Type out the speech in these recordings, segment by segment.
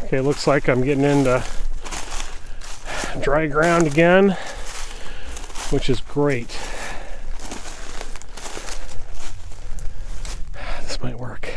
Okay, looks like I'm getting into dry ground again, which is great. This might work.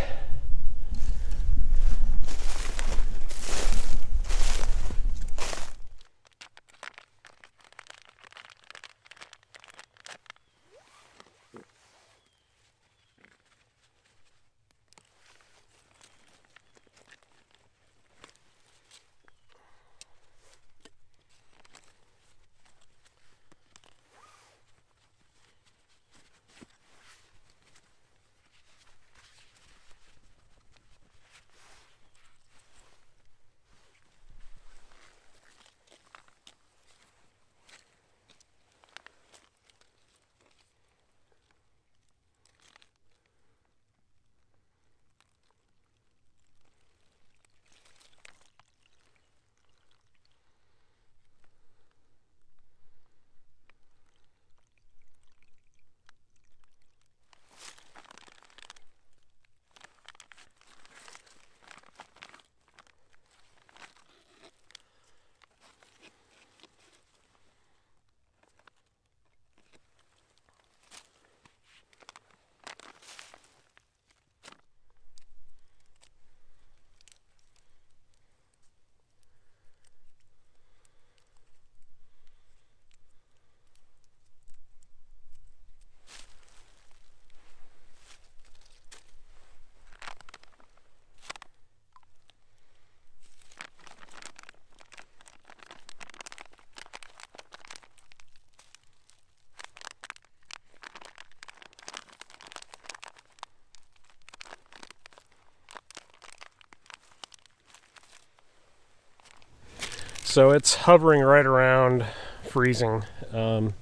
So it's hovering right around freezing, and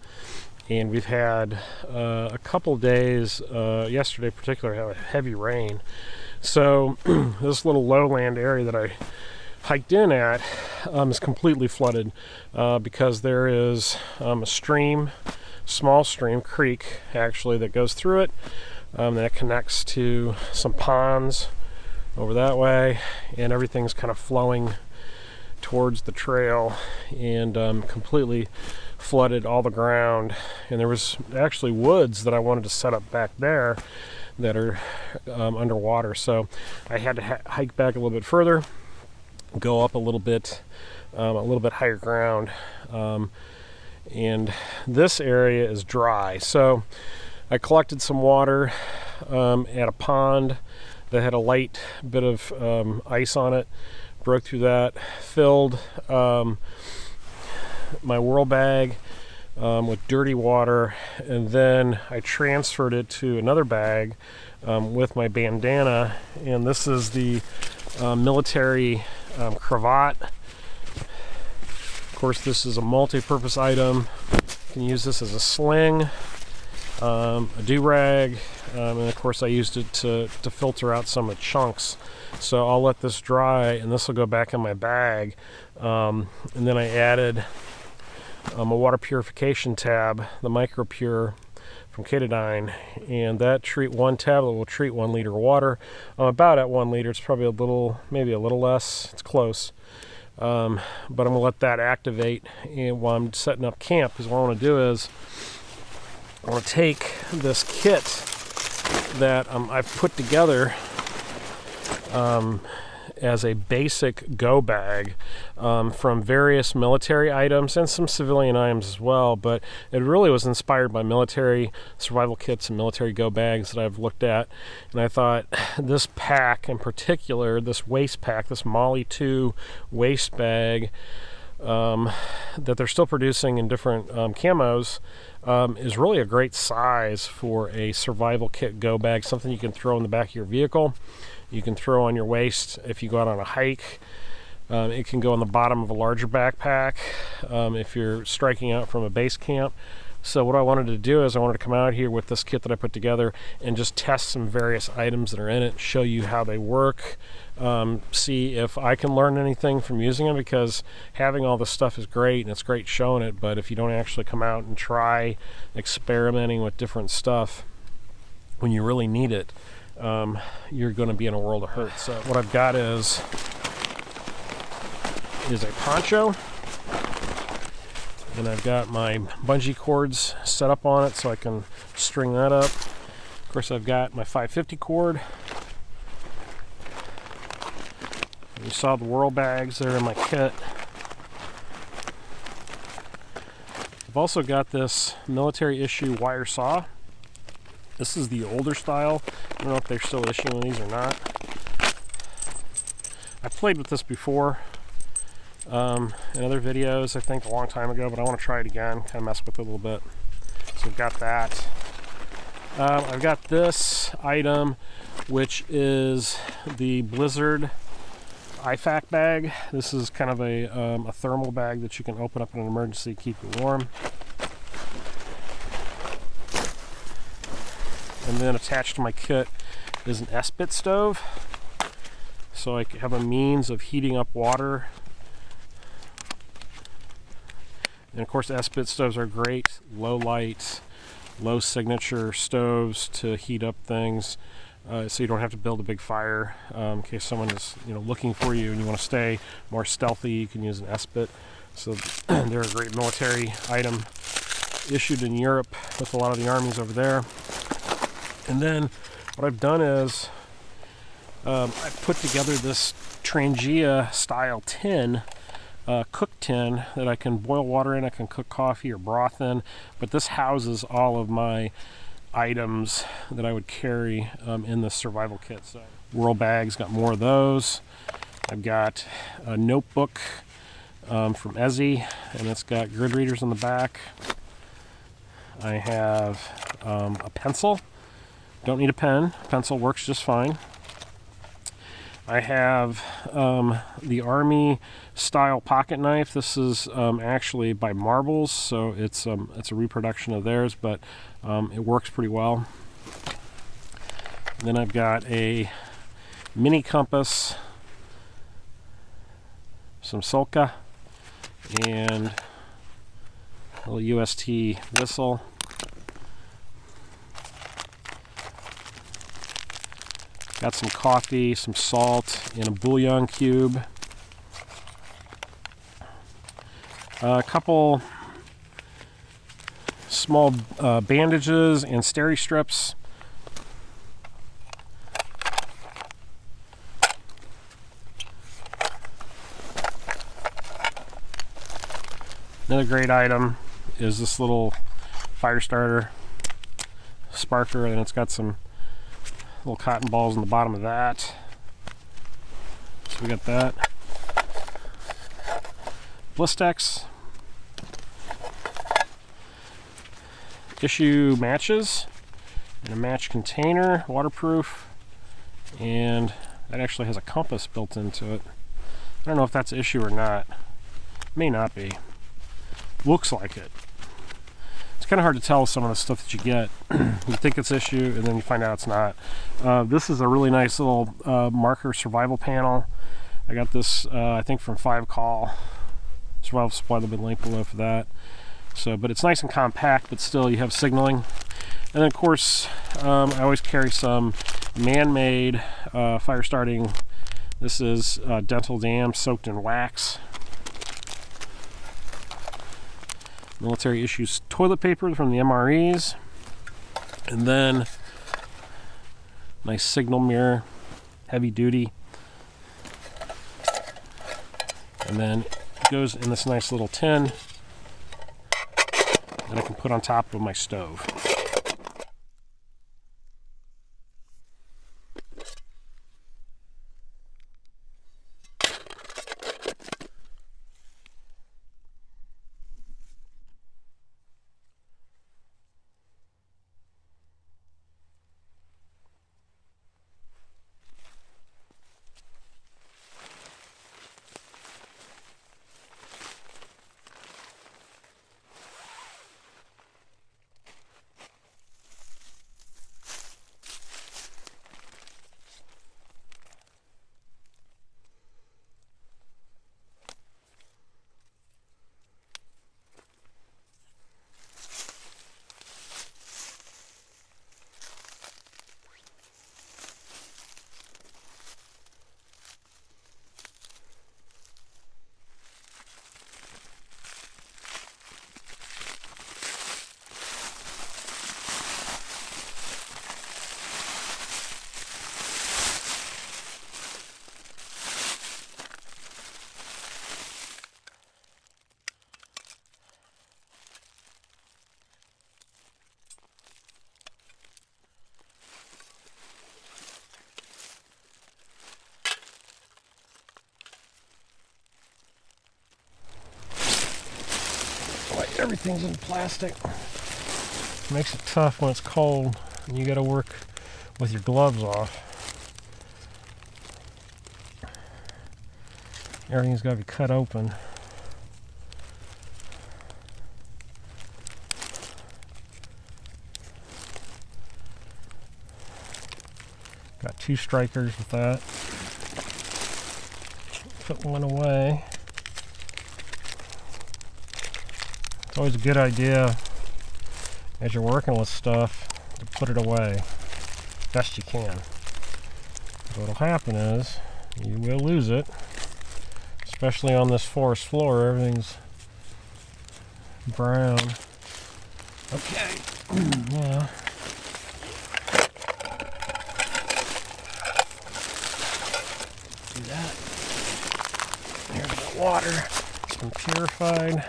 we've had a couple days, yesterday in particular, had heavy rain. So this little lowland area that I hiked in at is completely flooded because there is a stream, small stream, creek actually, that goes through it, that connects to some ponds over that way, and everything's kind of flowing towards the trail, and completely flooded all the ground. And there was actually woods that I wanted to set up back there that are underwater, so I had to hike back a little bit further, go up a little bit higher ground, and this area is dry. So I collected some water at a pond that had a light bit of ice on it, broke through that, filled my whirl bag with dirty water, and then I transferred it to another bag with my bandana. And this is the military cravat. Of course, this is a multi-purpose item. You can use this as a sling, a do-rag, and of course I used it to filter out some of the chunks. So I'll let this dry, and this will go back in my bag. And then I added a water purification tab, the MicroPure from Katadyn, and that one tablet will treat 1 liter of water. I'm about at 1 liter. It's probably maybe a little less. It's close. But I'm going to let that activate and while I'm setting up camp, because what I want to do is I want to take this kit that I've put together as a basic go bag from various military items and some civilian items as well, but it really was inspired by military survival kits and military go bags that I've looked at. And I thought this pack in particular, this waist pack, this Molly 2 waist bag that they're still producing in different camos, is really a great size for a survival kit go bag, something you can throw in the back of your vehicle. You can throw on your waist if you go out on a hike. It can go on the bottom of a larger backpack if you're striking out from a base camp. So what I wanted to do is I wanted to come out here with this kit that I put together and just test some various items that are in it, show you how they work, see if I can learn anything from using them, because having all this stuff is great and it's great showing it, but if you don't actually come out and try experimenting with different stuff when you really need it, you're going to be in a world of hurt. So what I've got is is a poncho. And I've got my bungee cords set up on it so I can string that up. Of course, I've got my 550 cord. You saw the whirl bags there in my kit. I've also got this military issue wire saw. This is the older style. I don't know if they're still issuing these or not. I played with this before in other videos, I think a long time ago, but I want to try it again, kind of mess with it a little bit. So I've got that. I've got this item, which is the Blizzard IFAC bag. This is kind of a thermal bag that you can open up in an emergency to keep you warm. And then attached to my kit is an S-bit stove, so I have a means of heating up water. And of course, S-bit stoves are great, low light, low signature stoves to heat up things, so you don't have to build a big fire. In case someone is, looking for you and you want to stay more stealthy, you can use an S-bit. So they're a great military item, issued in Europe with a lot of the armies over there. And then what I've done is I've put together this Trangia style tin, cook tin, that I can boil water in, I can cook coffee or broth in, but this houses all of my items that I would carry in the survival kit. So whirl bags, got more of those. I've got a notebook from Ezzy, and it's got grid readers on the back. I have a pencil. Don't need a pen. Pencil works just fine. I have the Army style pocket knife. This is actually by Marbles, so it's a reproduction of theirs, but it works pretty well. Then I've got a mini compass, some Solka, and a little UST whistle. Got some coffee, some salt, and a bouillon cube. A couple small bandages and steri strips. Another great item is this little fire starter sparker, and it's got some little cotton balls in the bottom of that. So we got that. Blistex. Issue matches in a match container, waterproof, and that actually has a compass built into it. I don't know if that's issue or not. May not be. Looks like it. It's kind of hard to tell some of the stuff that you get. You think it's issue, and then you find out it's not. This is a really nice little marker survival panel. I got this, I think, from 5 Call. Survival Supply, there'll be a link below for that. So, but it's nice and compact, but still you have signaling. And then, of course, I always carry some man-made fire starting. This is dental dam soaked in wax. Military issues toilet paper from the MREs, and then nice signal mirror, heavy duty, and then it goes in this nice little tin that I can put on top of my stove. everything's in plastic. Makes it tough when it's cold and you got to work with your gloves off. Everything's got to be cut open. Got 2 strikers with that. Put one away. It's always a good idea as you're working with stuff to put it away best you can. What'll happen is you will lose it, especially on this forest floor. Everything's brown. Okay. Yeah. Do that. There's the water. It's been purified.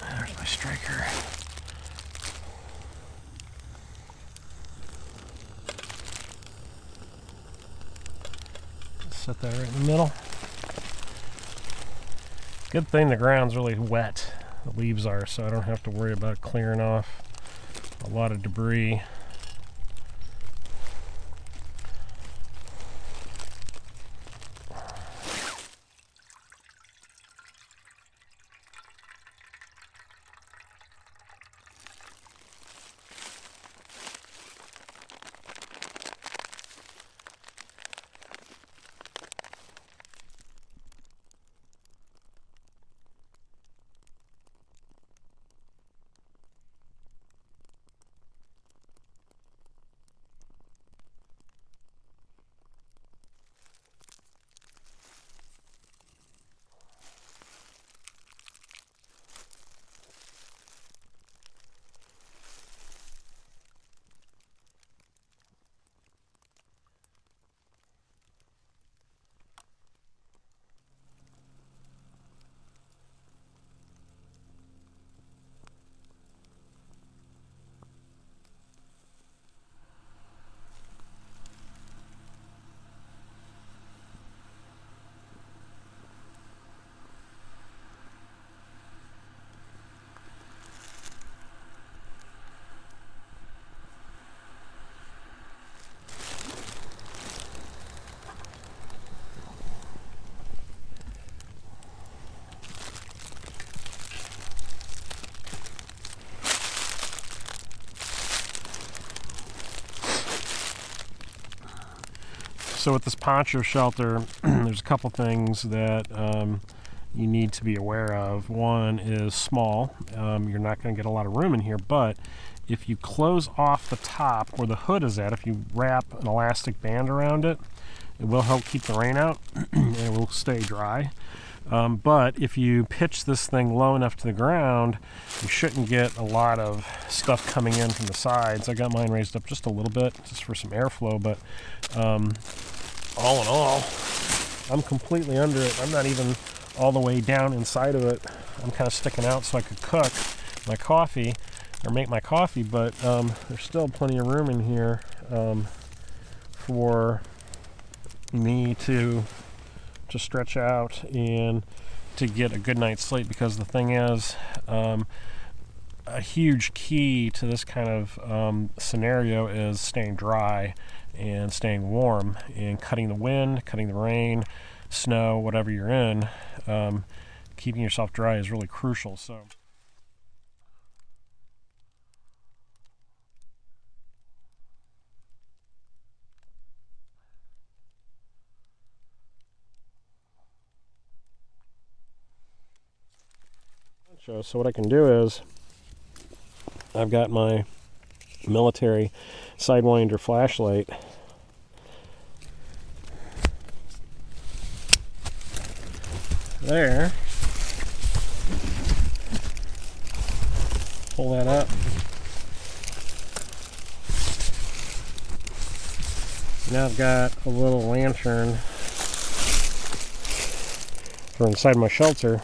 There's my striker. Set that right in the middle. Good thing the ground's really wet. The leaves are, so I don't have to worry about clearing off a lot of debris. So with this poncho shelter, there's a couple things that you need to be aware of. One is small. You're not going to get a lot of room in here, but if you close off the top where the hood is at, if you wrap an elastic band around it, it will help keep the rain out and it will stay dry. But if you pitch this thing low enough to the ground, you shouldn't get a lot of stuff coming in from the sides. I got mine raised up just a little bit, just for some airflow, but all in all, I'm completely under it. I'm not even all the way down inside of it. I'm kind of sticking out so I could cook my coffee or make my coffee, but there's still plenty of room in here for me to stretch out and to get a good night's sleep, because the thing is, a huge key to this kind of scenario is staying dry and staying warm and cutting the wind, cutting the rain, snow, whatever you're in. Keeping yourself dry is really crucial. So what I can do is, I've got my military Sidewinder flashlight. There. Pull that up. Now I've got a little lantern for inside my shelter.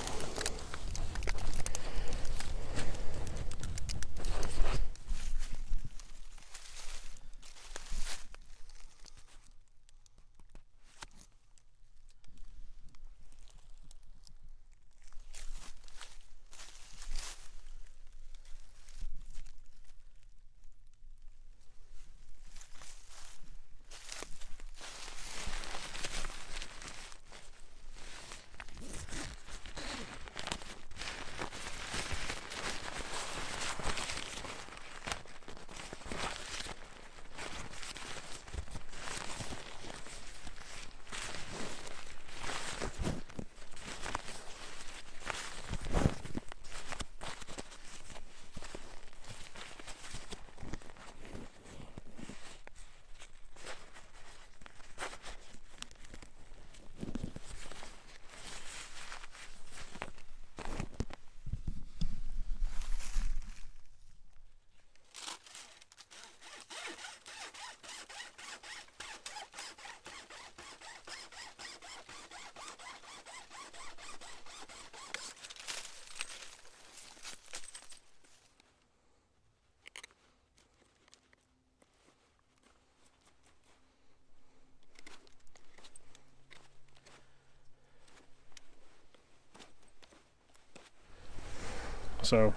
So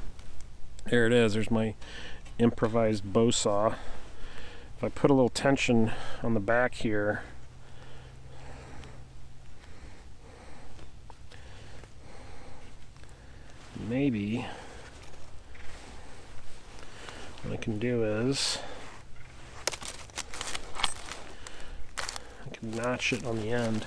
there it is. There's my improvised bow saw. If I put a little tension on the back here, maybe what I can do is I can notch it on the end.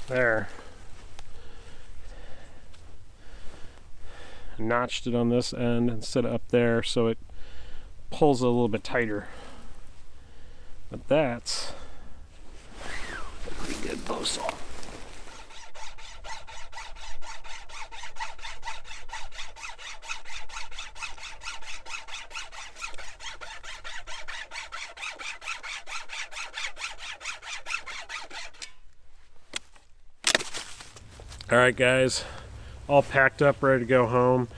There. Notched it on this end instead of up there, so it pulls a little bit tighter. But that's a pretty good bow saw. Alright guys, all packed up, ready to go home.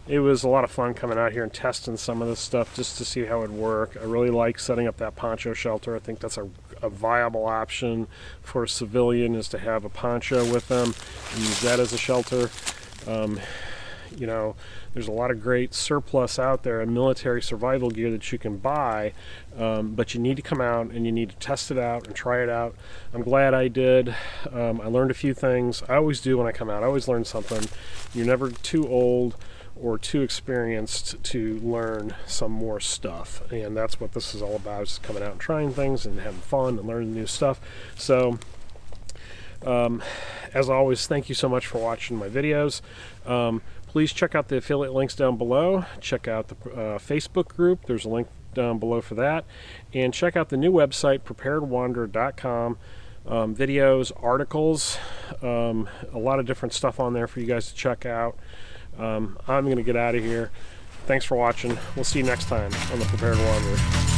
It was a lot of fun coming out here and testing some of this stuff just to see how it would work. I really like setting up that poncho shelter. I think that's a viable option for a civilian, is to have a poncho with them and use that as a shelter. You know, there's a lot of great surplus out there and military survival gear that you can buy, but you need to come out and you need to test it out and try it out. I'm glad I did. I learned a few things. I always do when I come out. I always learn something. You're never too old or too experienced to learn some more stuff, and that's what this is all about, is coming out and trying things and having fun and learning new stuff. So as always, thank you so much for watching my videos. Please check out the affiliate links down below. Check out the Facebook group. There's a link down below for that. And check out the new website, preparedwanderer.com. Videos, articles, a lot of different stuff on there for you guys to check out. I'm going to get out of here. Thanks for watching. We'll see you next time on the Prepared Wanderer.